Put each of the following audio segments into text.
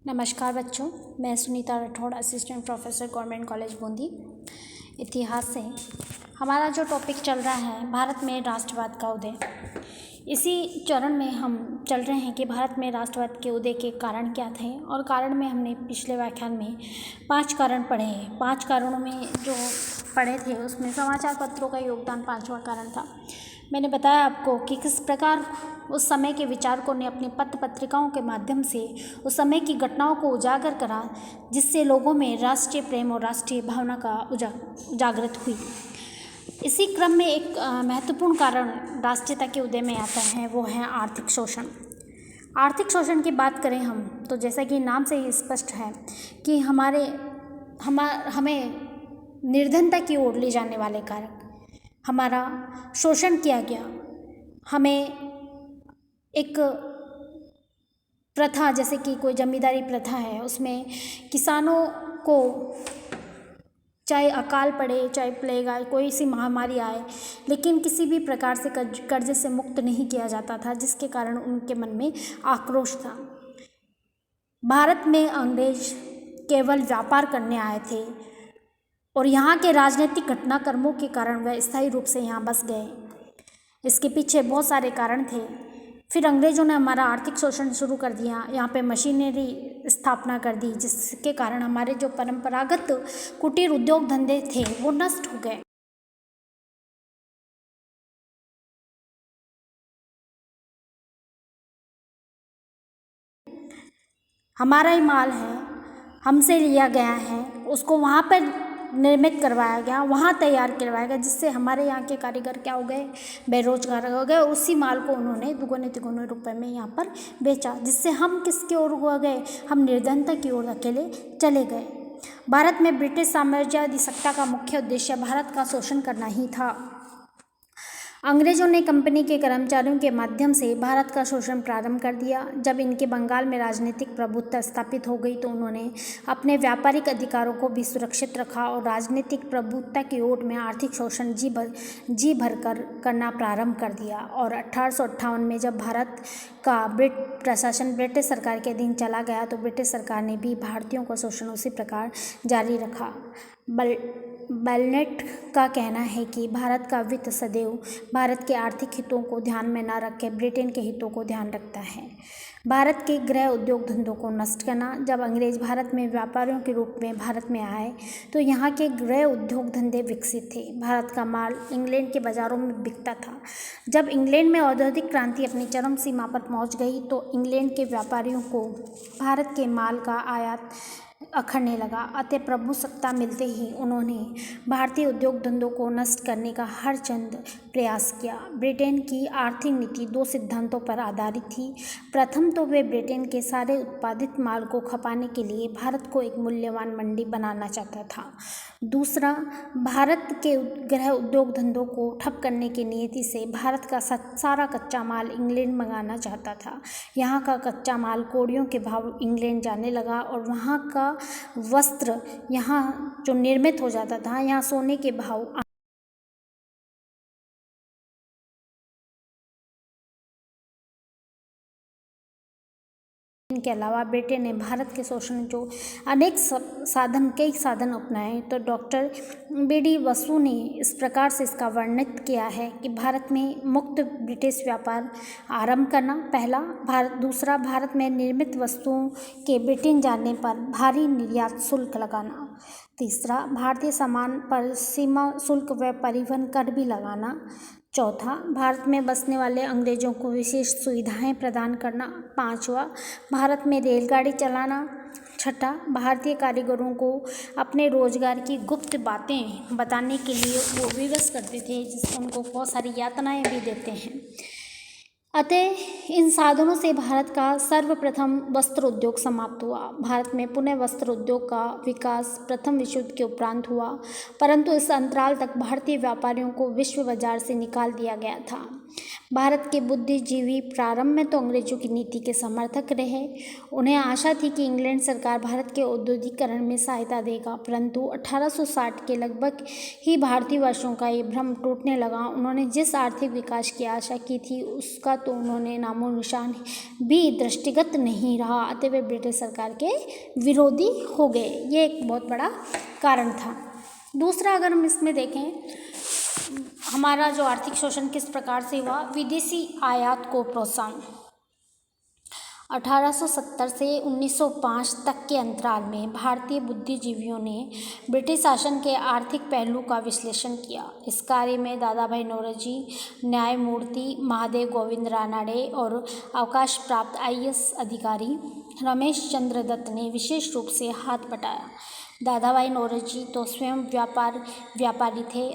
नमस्कार बच्चों, मैं Sunita Rathore, assistant professor government college Bundi. इतिहास से हमारा जो टॉपिक चल रहा है भारत में राष्ट्रवाद का उदय। इसी चरण में हम चल रहे हैं कि भारत में राष्ट्रवाद के उदय के कारण क्या थे, और कारण में हमने पिछले व्याख्यान में 5 कारण पढ़े हैं। 5 कारणों में जो पढ़े थे उसमें समाचार पत्रों का योगदान 5वां कारण था। मैंने बताया आपको कि किस प्रकार उस समय के विचारकों ने अपने पत्र पत्रिकाओं के माध्यम से उस समय की घटनाओं को उजागर करा, जिससे लोगों में राष्ट्रीय प्रेम और राष्ट्रीय भावना का जागृत हुई। इसी क्रम में एक महत्वपूर्ण कारण राष्ट्रीयता के उदय में आता है, वो है आर्थिक शोषण। आर्थिक शोषण की बात करें हम तो जैसा कि नाम से ही स्पष्ट है कि हमें निर्धनता की ओर ले जाने वाले कारक, हमारा शोषण किया गया। हमें एक प्रथा, जैसे कि कोई जमींदारी प्रथा है, उसमें किसानों को चाहे अकाल पड़े, चाहे प्लेग आए, कोई सी महामारी आए, लेकिन किसी भी प्रकार से कर्जे से मुक्त नहीं किया जाता था, जिसके कारण उनके मन में आक्रोश था। भारत में अंग्रेज केवल व्यापार करने आए थे और यहाँ के राजनीतिक घटनाक्रमों के कारण वह स्थायी रूप से यहाँ बस गए। इसके पीछे बहुत सारे कारण थे। फिर अंग्रेज़ों ने हमारा आर्थिक शोषण शुरू कर दिया, यहाँ पे मशीनरी स्थापना कर दी, जिसके कारण हमारे जो परंपरागत कुटीर उद्योग धंधे थे वो नष्ट हो गए। हमारा ही माल है, हमसे लिया गया है, उसको वहाँ पर निर्मित करवाया गया, वहाँ तैयार करवाया गया, जिससे हमारे यहाँ के कारीगर क्या हो गए, बेरोजगार हो गए। उसी माल को उन्होंने दुगने तिगुने रुपए में यहाँ पर बेचा, जिससे हम किसकी ओर हो गए, हम निर्धनता की ओर अकेले चले गए। भारत में ब्रिटिश साम्राज्यवादी सत्ता का मुख्य उद्देश्य भारत का शोषण करना ही था। अंग्रेजों ने कंपनी के कर्मचारियों के माध्यम से भारत का शोषण प्रारंभ कर दिया। जब इनके बंगाल में राजनीतिक प्रभुत्व स्थापित हो गई तो उन्होंने अपने व्यापारिक अधिकारों को भी सुरक्षित रखा और राजनीतिक प्रभुत्व की ओट में आर्थिक शोषण जी भर कर करना प्रारंभ कर दिया। और 1858 में जब भारत का प्रशासन ब्रिटिश सरकार के अधीन चला गया तो ब्रिटिश सरकार ने भी भारतीयों का शोषण उसी प्रकार जारी रखा। बेलनेट का कहना है कि भारत का वित्त सदैव भारत के आर्थिक हितों को ध्यान में न रख के ब्रिटेन के हितों को ध्यान रखता है। भारत के गृह उद्योग धंधों को नष्ट करना। जब अंग्रेज भारत में व्यापारियों के रूप में भारत में आए तो यहाँ के गृह उद्योग धंधे विकसित थे। भारत का माल इंग्लैंड के बाज़ारों में बिकता था। जब इंग्लैंड में औद्योगिक क्रांति अपनी चरम सीमा पर पहुँच गई तो इंग्लैंड के व्यापारियों को भारत के माल का आयात अखड़ने लगा। अतः प्रभुसत्ता मिलते ही उन्होंने भारतीय उद्योग धंधों को नष्ट करने का हर चंद प्रयास किया। ब्रिटेन की आर्थिक नीति 2 सिद्धांतों पर आधारित थी। प्रथम तो वे ब्रिटेन के सारे उत्पादित माल को खपाने के लिए भारत को एक मूल्यवान मंडी बनाना चाहता था। दूसरा, भारत के गृह उद्योग धंधों को ठप करने की नीति से भारत का सारा कच्चा माल इंग्लैंड मंगाना चाहता था। यहाँ का कच्चा माल कौड़ियों के भाव इंग्लैंड जाने लगा और वहाँ का वस्त्र यहाँ जो निर्मित हो जाता था, यहाँ सोने के भाव के अलावा ब्रिटेन ने भारत के शोषण जो कई साधन अपनाए। तो डॉक्टर B.D. बसु ने इस प्रकार से इसका वर्णित किया है कि भारत में मुक्त ब्रिटिश व्यापार आरंभ करना पहला, दूसरा, भारत में निर्मित वस्तुओं के ब्रिटेन जाने पर भारी निर्यात शुल्क लगाना, तीसरा, भारतीय सामान पर सीमा शुल्क व परिवहन कर भी लगाना, चौथा, भारत में बसने वाले अंग्रेजों को विशेष सुविधाएं प्रदान करना, पांचवा, भारत में रेलगाड़ी चलाना, छठा, भारतीय कारीगरों को अपने रोजगार की गुप्त बातें बताने के लिए वो विवश करते थे, जिससे उनको बहुत सारी यातनाएं भी देते हैं। अतः इन साधनों से भारत का सर्वप्रथम वस्त्र उद्योग समाप्त हुआ। भारत में पुनः वस्त्र उद्योग का विकास प्रथम विश्व युद्ध के उपरांत हुआ, परंतु इस अंतराल तक भारतीय व्यापारियों को विश्व बाजार से निकाल दिया गया था। भारत के बुद्धिजीवी प्रारंभ में तो अंग्रेजों की नीति के समर्थक रहे। उन्हें आशा थी कि इंग्लैंड सरकार भारत के औद्योगिकरण में सहायता देगा, परंतु 1860 के लगभग ही भारतीयवासियों का ये भ्रम टूटने लगा। उन्होंने जिस आर्थिक विकास की आशा की थी उसका तो उन्होंने नामो निशान भी दृष्टिगत नहीं रहा, अतः वे ब्रिटिश सरकार के विरोधी हो गए। ये एक बहुत बड़ा कारण था। दूसरा, अगर हम इसमें देखें, हमारा जो आर्थिक शोषण किस प्रकार से हुआ, विदेशी आयात को प्रोत्साहन। 1870 से 1905 तक के अंतराल में भारतीय बुद्धिजीवियों ने ब्रिटिश शासन के आर्थिक पहलू का विश्लेषण किया। इस कार्य में दादाभाई नौरोजी, न्यायमूर्ति महादेव गोविंद रानडे और अवकाश प्राप्त IAS अधिकारी रमेश चंद्र दत्त ने विशेष रूप से हाथ बटाया। दादाभाई नौरोजी तो स्वयं व्यापारी थे।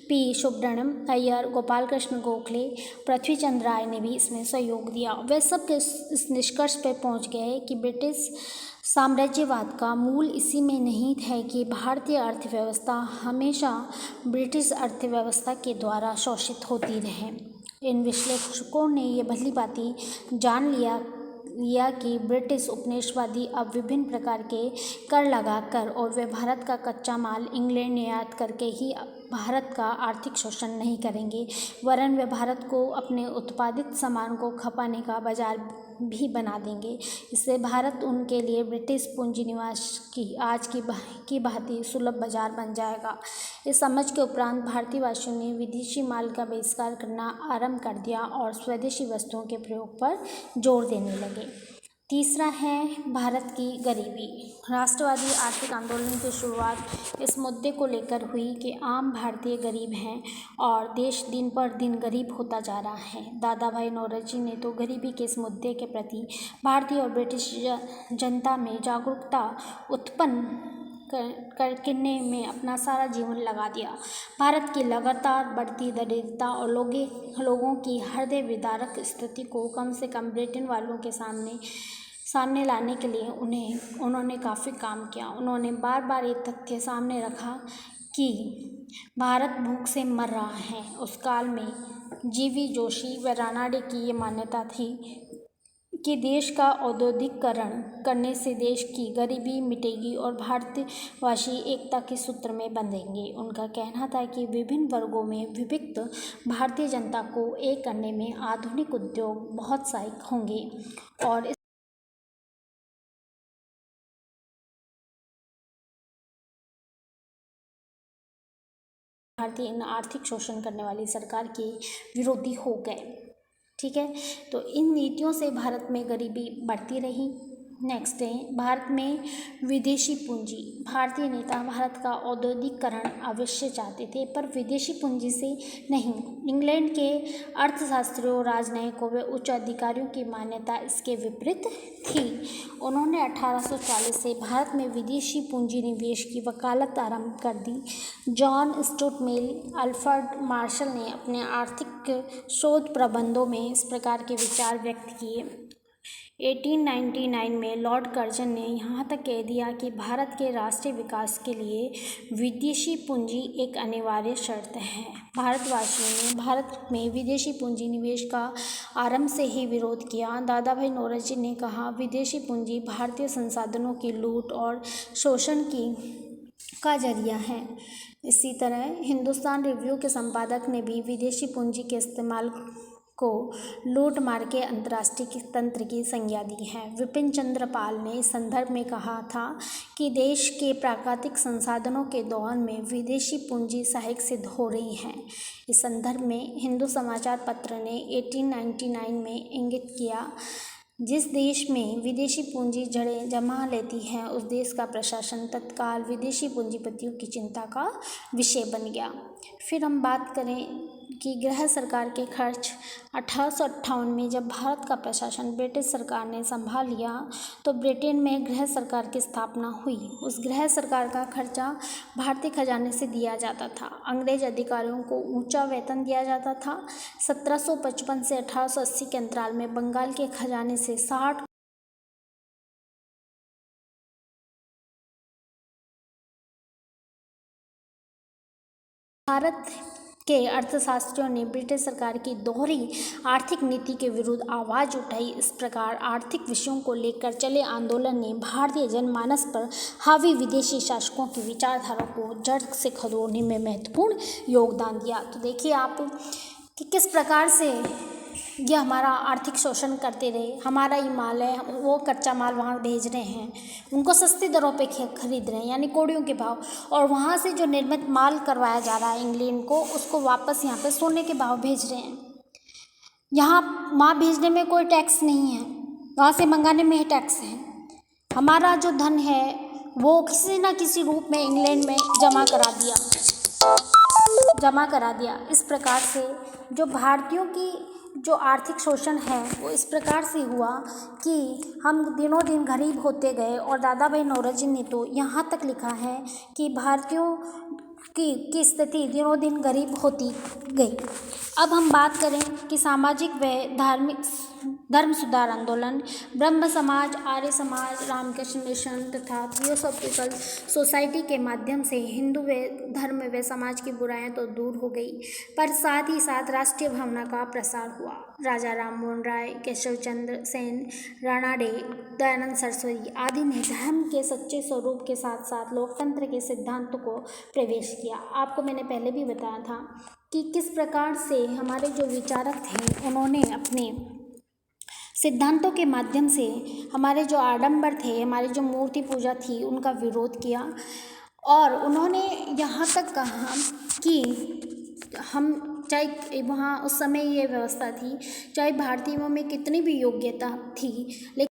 पी सुब्रमण्यम अय्यर, गोपाल कृष्ण गोखले, पृथ्वी चंद्र राय ने भी इसमें सहयोग दिया। वे सब इस निष्कर्ष पर पहुंच गए कि ब्रिटिश साम्राज्यवाद का मूल इसी में नहीं है कि भारतीय अर्थव्यवस्था हमेशा ब्रिटिश अर्थव्यवस्था के द्वारा शोषित होती रहे। इन विश्लेषकों ने ये भली भांति जान लिया कि ब्रिटिश उपनिवेशवादी अब विभिन्न प्रकार के कर लगाकर और वे भारत का कच्चा माल इंग्लैंड निर्यात करके ही भारत का आर्थिक शोषण नहीं करेंगे, वरन वे भारत को अपने उत्पादित सामान को खपाने का बाजार भी बना देंगे। इससे भारत उनके लिए ब्रिटिश पूंजी निवास की आज की भांति सुलभ बाजार बन जाएगा। इस समझ के उपरांत भारतीय वासियों ने विदेशी माल का बहिष्कार करना आरंभ कर दिया और स्वदेशी वस्तुओं के प्रयोग पर जोर देने लगे। तीसरा है भारत की गरीबी। राष्ट्रवादी आर्थिक आंदोलन की शुरुआत इस मुद्दे को लेकर हुई कि आम भारतीय गरीब हैं और देश दिन पर दिन गरीब होता जा रहा है। दादाभाई नौरोजी ने तो गरीबी के इस मुद्दे के प्रति भारतीय और ब्रिटिश जनता में जागरूकता उत्पन्न करने में अपना सारा जीवन लगा दिया। भारत की लगातार बढ़ती दरिद्रता और लोगों की हृदय विदारक स्थिति को कम से कम ब्रिटेन वालों के सामने लाने के लिए उन्होंने काफ़ी काम किया। उन्होंने बार बार ये तथ्य सामने रखा कि भारत भूख से मर रहा है। उस काल में GV जोशी व रानडे की ये मान्यता थी कि देश का औद्योगिकरण करने से देश की गरीबी मिटेगी और भारतवासी एकता के सूत्र में बंधेंगे। उनका कहना था कि विभिन्न वर्गों में विभक्त भारतीय जनता को एक करने में आधुनिक उद्योग बहुत सहायक होंगे और भारतीय इन आर्थिक शोषण करने वाली सरकार के विरोधी हो गए। ठीक है, तो इन नीतियों से भारत में गरीबी बढ़ती रही। नेक्स्ट है भारत में विदेशी पूंजी। भारतीय नेता भारत का औद्योगिकरण अवश्य चाहते थे, पर विदेशी पूंजी से नहीं। इंग्लैंड के अर्थशास्त्रियों, राजनयिकों व उच्च अधिकारियों की मान्यता इसके विपरीत थी। उन्होंने 1840 से भारत में विदेशी पूंजी निवेश की वकालत आरंभ कर दी। John Stuart Mill, Alfred Marshall ने अपने आर्थिक शोध प्रबंधों में इस प्रकार के विचार व्यक्त किए। 1899 में लॉर्ड कर्जन ने यहाँ तक कह दिया कि भारत के राष्ट्रीय विकास के लिए विदेशी पूंजी एक अनिवार्य शर्त है। भारतवासियों ने भारत में विदेशी पूंजी निवेश का आरंभ से ही विरोध किया। दादाभाई नौरोजी ने कहा, विदेशी पूंजी भारतीय संसाधनों की लूट और शोषण का जरिया है। इसी तरह हिंदुस्तान रिव्यू के संपादक ने भी विदेशी पूंजी के इस्तेमाल को लूट मार के अंतर्राष्ट्रीय तंत्र की संज्ञा दी है। विपिन चंद्र पाल ने इस संदर्भ में कहा था कि देश के प्राकृतिक संसाधनों के दोहन में विदेशी पूंजी सहायक सिद्ध हो रही है। इस संदर्भ में हिंदू समाचार पत्र ने 1899 में इंगित किया, जिस देश में विदेशी पूंजी जड़ें जमा लेती है उस देश का प्रशासन तत्काल विदेशी पूंजीपतियों की चिंता का विषय बन गया। फिर हम बात करें कि गृह सरकार के खर्च। 1858 में जब भारत का प्रशासन ब्रिटिश सरकार ने संभाल लिया तो ब्रिटेन में गृह सरकार की स्थापना हुई। उस गृह सरकार का खर्चा भारतीय खजाने से दिया जाता था। अंग्रेज अधिकारियों को ऊंचा वेतन दिया जाता था। 1755 से 1880 के अंतराल में बंगाल के खजाने से 60 भारत के अर्थशास्त्रियों ने ब्रिटिश सरकार की दोहरी आर्थिक नीति के विरुद्ध आवाज़ उठाई। इस प्रकार आर्थिक विषयों को लेकर चले आंदोलन ने भारतीय जनमानस पर हावी विदेशी शासकों की विचारधारा को जड़ से खदेड़ने में महत्वपूर्ण योगदान दिया। तो देखिए आप कि किस प्रकार से ये हमारा आर्थिक शोषण करते रहे। हमारा ही माल है, वो कच्चा माल वहाँ भेज रहे हैं, उनको सस्ती दरों पे खरीद रहे हैं यानी कौड़ियों के भाव, और वहाँ से जो निर्मित माल करवाया जा रहा है इंग्लैंड को, उसको वापस यहाँ पे सोने के भाव भेज रहे हैं। यहाँ माल भेजने में कोई टैक्स नहीं है, वहाँ से मंगाने में ही टैक्स है। हमारा जो धन है वो किसी न किसी रूप में इंग्लैंड में जमा करा दिया। इस प्रकार से जो भारतीयों की जो आर्थिक शोषण है वो इस प्रकार से हुआ कि हम दिनों दिन गरीब होते गए। और दादा भाई नौरोजी ने तो यहाँ तक लिखा है कि भारतीयों की स्थिति दिनों दिन गरीब होती गई। अब हम बात करें कि सामाजिक व धर्म सुधार आंदोलन, ब्रह्म समाज, आर्य समाज, रामकृष्ण मिशन तथा थियोसॉफिकल सोसाइटी के माध्यम से हिंदू व धर्म व समाज की बुराइयां तो दूर हो गई, पर साथ ही साथ राष्ट्रीय भावना का प्रसार हुआ। राजा राममोहन राय, केशव चंद्र सेन, राणाडे, दयानंद सरस्वती आदि ने धर्म के सच्चे स्वरूप के साथ साथ लोकतंत्र के सिद्धांतों को प्रवेश किया। आपको मैंने पहले भी बताया था कि किस प्रकार से हमारे जो विचारक थे उन्होंने अपने सिद्धांतों के माध्यम से हमारे जो आडंबर थे, हमारी जो मूर्ति पूजा थी, उनका विरोध किया। और उन्होंने यहाँ तक कहा कि हम चाहे वहाँ उस समय ये व्यवस्था थी, चाहे भारतीयों में कितनी भी योग्यता थी, लेकिन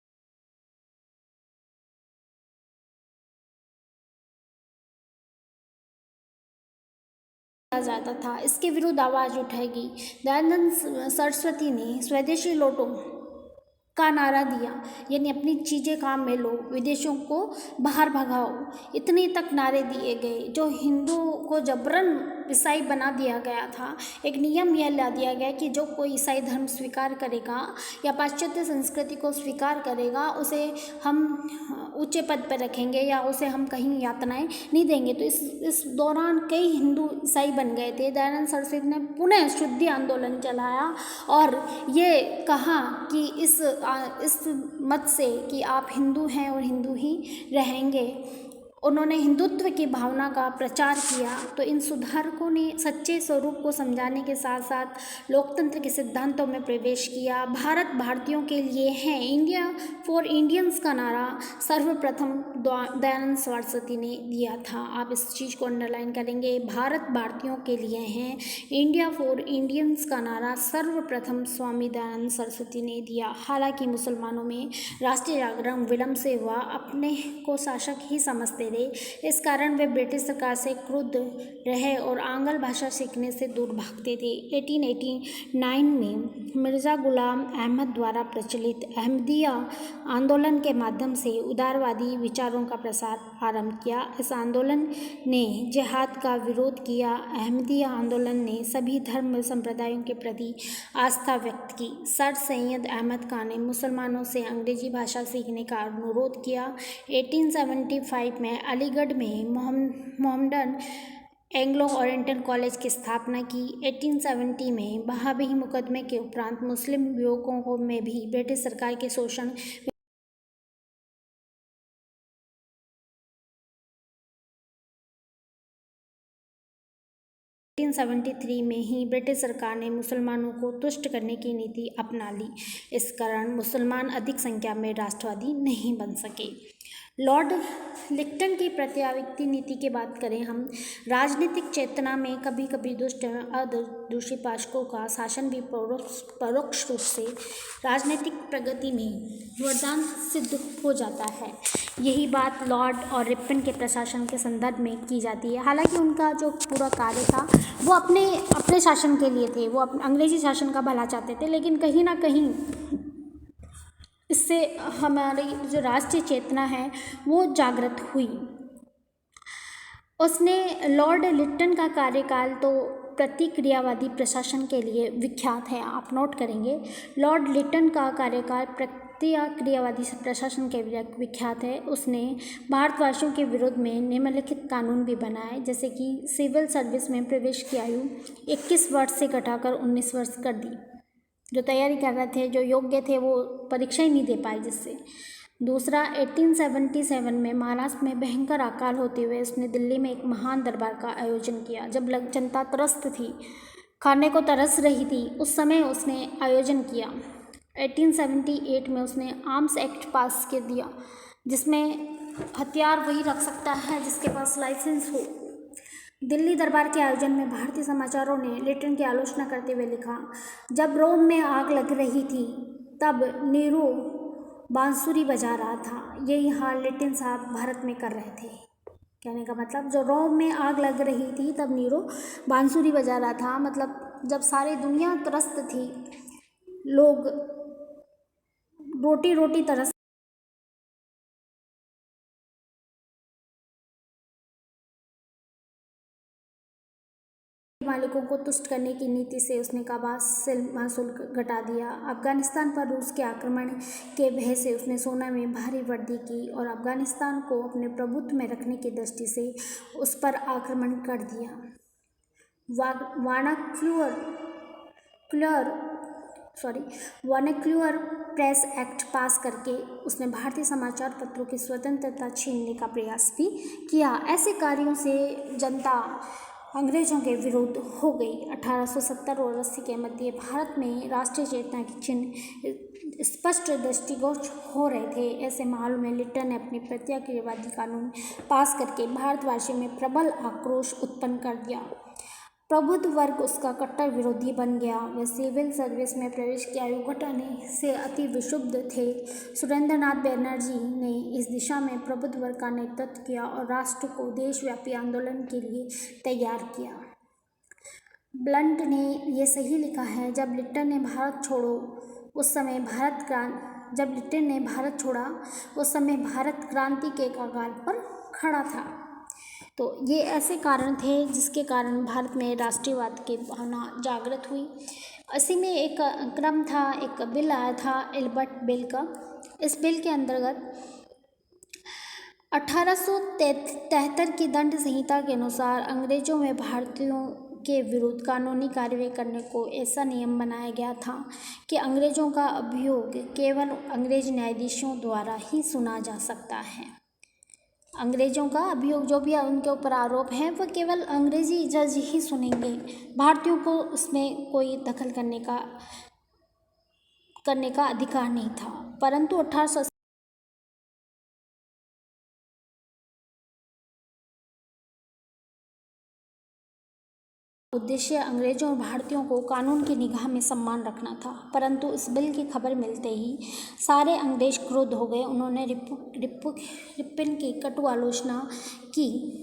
जाता था, इसके विरुद्ध आवाज़ उठाएगी। दयानंद सरस्वती ने स्वदेशी लौटो का नारा दिया, यानी अपनी चीज़ें काम में लो, विदेशों को बाहर भगाओ। इतने तक नारे दिए गए। जो हिंदू को जबरन ईसाई बना दिया गया था, एक नियम यह ला दिया गया कि जो कोई ईसाई धर्म स्वीकार करेगा या पाश्चात्य संस्कृति को स्वीकार करेगा, उसे हम ऊंचे पद पर रखेंगे या उसे हम कहीं यातनाएं नहीं देंगे। तो इस दौरान कई हिंदू ईसाई बन गए थे। दयानंद सरस्वती ने पुनः शुद्धि आंदोलन चलाया और ये कहा कि इस मत से कि आप हिंदू हैं और हिंदू ही रहेंगे। उन्होंने हिंदुत्व की भावना का प्रचार किया। तो इन सुधारकों ने सच्चे स्वरूप को समझाने के साथ साथ लोकतंत्र के सिद्धांतों में प्रवेश किया। भारत भारतीयों के लिए है, इंडिया फॉर इंडियंस का नारा सर्वप्रथम दयानंद सरस्वती ने दिया था। आप इस चीज़ को अंडरलाइन करेंगे, भारत भारतीयों के लिए हैं, इंडिया फॉर इंडियंस का नारा सर्वप्रथम स्वामी दयानंद सरस्वती ने दिया। हालांकि मुसलमानों में राष्ट्रीय जागरण विलंब से हुआ, अपने को शासक ही समझते थे। इस कारण वे ब्रिटिश सरकार से क्रुद्ध रहे और आंग्ल भाषा सीखने से दूर भागते थे। 1889 में मिर्ज़ा गुलाम अहमद द्वारा प्रचलित अहमदिया आंदोलन के माध्यम से उदारवादी विचारों का प्रसार आरंभ किया। इस आंदोलन ने जिहाद का विरोध किया। अहमदिया आंदोलन ने सभी धर्म संप्रदायों के प्रति आस्था व्यक्त की। सर सैयद अहमद खान ने मुसलमानों से अंग्रेजी भाषा सीखने का अनुरोध किया। 1875 में अलीगढ़ में मोहम्मडन एंग्लो ओरिएंटल कॉलेज की स्थापना की। 1870 में वहाबी मुकदमे के उपरांत मुस्लिम युवकों को में भी ब्रिटिश सरकार के शोषण 1873 में ही ब्रिटिश सरकार ने मुसलमानों को तुष्ट करने की नीति अपना ली। इस कारण मुसलमान अधिक संख्या में राष्ट्रवादी नहीं बन सके। लॉर्ड लिक्टन की प्रत्यावर्ती नीति की बात करें हम, राजनीतिक चेतना में कभी कभी दुष्ट एवं अदूषी शासकों का शासन भी परोक्ष रूप से राजनीतिक प्रगति में वरदान सिद्ध हो जाता है। यही बात लॉर्ड और रिपन के प्रशासन के संदर्भ में की जाती है। हालांकि उनका जो पूरा कार्य था वो अपने शासन के लिए थे, वो अंग्रेजी शासन का भला चाहते थे, लेकिन कहीं ना कहीं इससे हमारी जो राष्ट्रीय चेतना है वो जागृत हुई। उसने लॉर्ड लिट्टन का कार्यकाल तो प्रतिक्रियावादी प्रशासन के लिए विख्यात है, आप नोट करेंगे। लॉर्ड लिट्टन का कार्यकाल प्रतिक्रियावादी प्रशासन के विख्यात है। उसने भारतवासियों के विरोध में निम्नलिखित कानून भी बनाए, जैसे कि सिविल सर्विस में प्रवेश की आयु 21 वर्ष से घटाकर 19 वर्ष कर दी। जो तैयारी कर रहे थे, जो योग्य थे, वो परीक्षा ही नहीं दे पाए जिससे। दूसरा, 1877 में महाराष्ट्र में भयंकर अकाल होते हुए उसने दिल्ली में एक महान दरबार का आयोजन किया। जब जनता त्रस्त थी, खाने को तरस रही थी, उस समय उसने आयोजन किया। 1878 में उसने आर्म्स एक्ट पास कर दिया, जिसमें हथियार वही रख सकता है जिसके पास लाइसेंस हो। दिल्ली दरबार के आयोजन में भारतीय समाचारों ने लिटन की आलोचना करते हुए लिखा, जब रोम में आग लग रही थी तब नीरो बांसुरी बजा रहा था। यही हाल लिटन साहब भारत में कर रहे थे। कहने का मतलब, जो रोम में आग लग रही थी तब नीरो बांसुरी बजा रहा था, मतलब जब सारी दुनिया त्रस्त थी, लोग रोटी रोटी तरस मालिकों को तुष्ट करने की नीति से उसने काबासिल महसूल घटा दिया। अफगानिस्तान पर रूस के आक्रमण के भय से उसने सोना में भारी वृद्धि की और अफगानिस्तान को अपने प्रभुत्व में रखने की दृष्टि से उस पर आक्रमण कर दिया। वर्नाक्युलर प्रेस एक्ट पास करके उसने भारतीय समाचार पत्रों की स्वतंत्रता छीनने का प्रयास भी किया। ऐसे कार्यों से जनता अंग्रेजों के विरुद्ध हो गई। 1870 और 80 के मध्य भारत में राष्ट्रीय चेतना के चिन्ह स्पष्ट दृष्टिगोचर हो रहे थे। ऐसे माहौल में लिटन ने अपनी प्रतिक्रियावादी कानून पास करके भारतवासियों में प्रबल आक्रोश उत्पन्न कर दिया। प्रबुद्ध वर्ग उसका कट्टर विरोधी बन गया। वे सिविल सर्विस में प्रवेश की आयु घटाने से अति विक्षुब्ध थे। सुरेंद्रनाथ बैनर्जी ने इस दिशा में प्रबुद्ध वर्ग का नेतृत्व किया और राष्ट्र को देशव्यापी आंदोलन के लिए तैयार किया। ब्लंट ने यह सही लिखा है, जब लिटन ने भारत छोड़ा उस समय भारत क्रांति के कगार पर खड़ा था। तो ये ऐसे कारण थे जिसके कारण भारत में राष्ट्रीयवाद की भावना जागृत हुई। इसी में एक क्रम था, एक बिल आया था एल्बर्ट बिल का। इस बिल के अंतर्गत 1873 की दंड संहिता के अनुसार अंग्रेजों में भारतीयों के विरुद्ध कानूनी कार्रवाई करने को ऐसा नियम बनाया गया था कि अंग्रेजों का अभियोग केवल अंग्रेज न्यायाधीशों द्वारा ही सुना जा सकता है। अंग्रेजों का अभियोग, जो भी उनके ऊपर आरोप हैं, वह केवल अंग्रेजी जज ही सुनेंगे। भारतीयों को उसमें कोई दखल करने का अधिकार नहीं था। परंतु 1880 उद्देश्य अंग्रेजों और भारतीयों को कानून की निगाह में सम्मान रखना था। परंतु इस बिल की खबर मिलते ही सारे अंग्रेज क्रुद्ध हो गए। उन्होंने रिपन की कटु आलोचना की।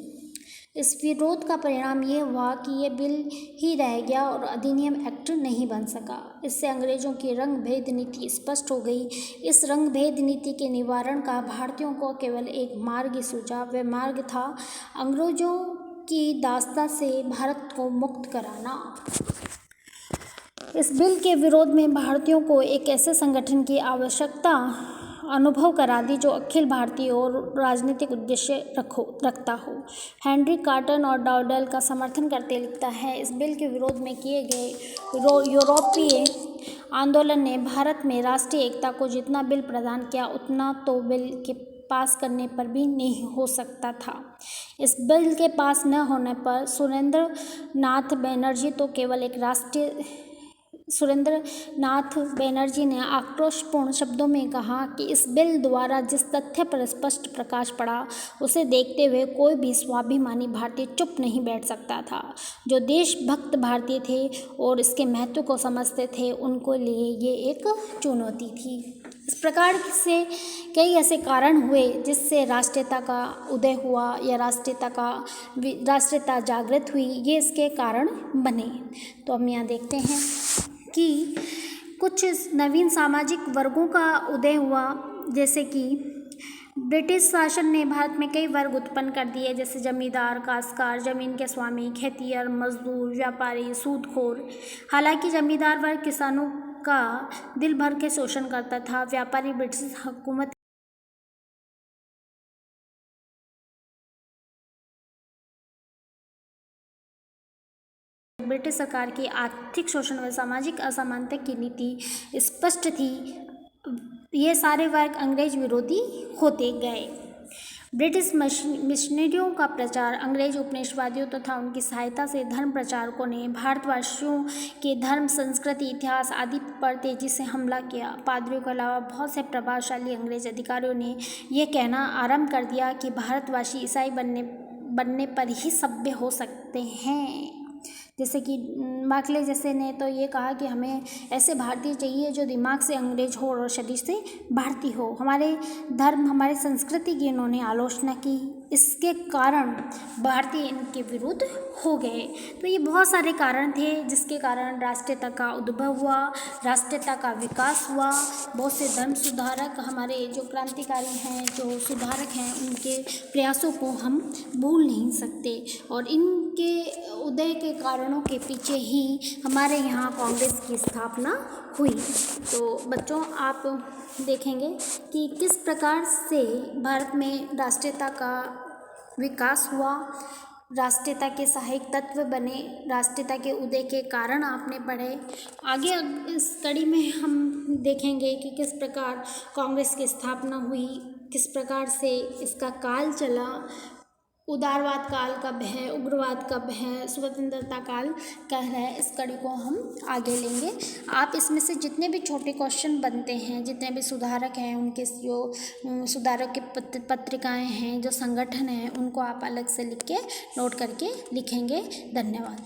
इस विरोध का परिणाम ये हुआ कि यह बिल ही रह गया और अधिनियम एक्ट नहीं बन सका। इससे अंग्रेजों की रंग भेद नीति स्पष्ट हो गई। इस रंग भेद नीति के निवारण का भारतीयों को केवल एक मार्ग ही सूझा। वह मार्ग था अंग्रेजों की दास्ता से भारत को मुक्त कराना। इस बिल के विरोध में भारतीयों को एक ऐसे संगठन की आवश्यकता अनुभव करा दी जो अखिल भारतीय और राजनीतिक उद्देश्य रखता हो। हेनरी कॉटन और डाउडेल का समर्थन करते लिखता है, इस बिल के विरोध में किए गए यूरोपीय आंदोलन ने भारत में राष्ट्रीय एकता को जितना बिल प्रदान किया उतना तो बिल के पास करने पर भी नहीं हो सकता था। इस बिल के पास न होने पर सुरेंद्रनाथ बैनर्जी ने आक्रोशपूर्ण शब्दों में कहा कि इस बिल द्वारा जिस तथ्य पर स्पष्ट प्रकाश पड़ा उसे देखते हुए कोई भी स्वाभिमानी भारतीय चुप नहीं बैठ सकता था। जो देशभक्त भारतीय थे और इसके महत्व को समझते थे, उनको लिए ये एक चुनौती थी। इस प्रकार से कई ऐसे कारण हुए जिससे राष्ट्रीयता का उदय हुआ या राष्ट्रीयता जागृत हुई, ये इसके कारण बने। तो हम यहाँ देखते हैं कि कुछ नवीन सामाजिक वर्गों का उदय हुआ, जैसे कि ब्रिटिश शासन ने भारत में कई वर्ग उत्पन्न कर दिए, जैसे जमींदार, काश्तकार, जमीन के स्वामी, खेतिहर, मजदूर, व्यापारी, सूदखोर। हालांकि जमींदार वर्ग किसानों का दिल भर के शोषण करता था। व्यापारी ब्रिटिश हुकूमत ब्रिटिश सरकार की आर्थिक शोषण व सामाजिक असमानता की नीति स्पष्ट थी। ये सारे वर्ग अंग्रेज विरोधी होते गए। ब्रिटिश मिशनरियों का प्रचार, अंग्रेज उपनिवेशवादियों तथा उनकी सहायता से धर्म प्रचारकों ने भारतवासियों के धर्म, संस्कृति, इतिहास आदि पर तेजी से हमला किया। पादरियों के अलावा बहुत से प्रभावशाली अंग्रेज अधिकारियों ने यह कहना आरंभ कर दिया कि भारतवासी ईसाई बनने पर ही सभ्य हो सकते हैं। जैसे कि मैकले जैसे ने तो ये कहा कि हमें ऐसे भारतीय चाहिए जो दिमाग से अंग्रेज हो और शरीर से भारतीय हो। हमारे धर्म, हमारी संस्कृति की इन्होंने आलोचना की, इसके कारण भारतीय इनके विरुद्ध हो गए। तो ये बहुत सारे कारण थे जिसके कारण राष्ट्रीयता का उद्भव हुआ, राष्ट्रीयता का विकास हुआ। बहुत से धर्म सुधारक, हमारे जो क्रांतिकारी हैं, जो सुधारक हैं, उनके प्रयासों को हम भूल नहीं सकते और इनके उदय के कारणों के पीछे ही हमारे यहाँ कांग्रेस की स्थापना हुई। तो बच्चों, आप देखेंगे कि किस प्रकार से भारत में राष्ट्रीयता का विकास हुआ, राष्ट्रीयता के सहायक तत्व बने, राष्ट्रीयता के उदय के कारण आपने पढ़े। आगे इस कड़ी में हम देखेंगे कि किस प्रकार कांग्रेस की स्थापना हुई, किस प्रकार से इसका काल चला, उदारवाद काल कब है, उग्रवाद कब है, स्वतंत्रता काल कह है। इस कड़ी को हम आगे लेंगे। आप इसमें से जितने भी छोटे क्वेश्चन बनते हैं, जितने भी सुधारक हैं, उनके जो सुधारक के पत्रिकाएं हैं, जो संगठन हैं, उनको आप अलग से लिख के नोट करके लिखेंगे। धन्यवाद।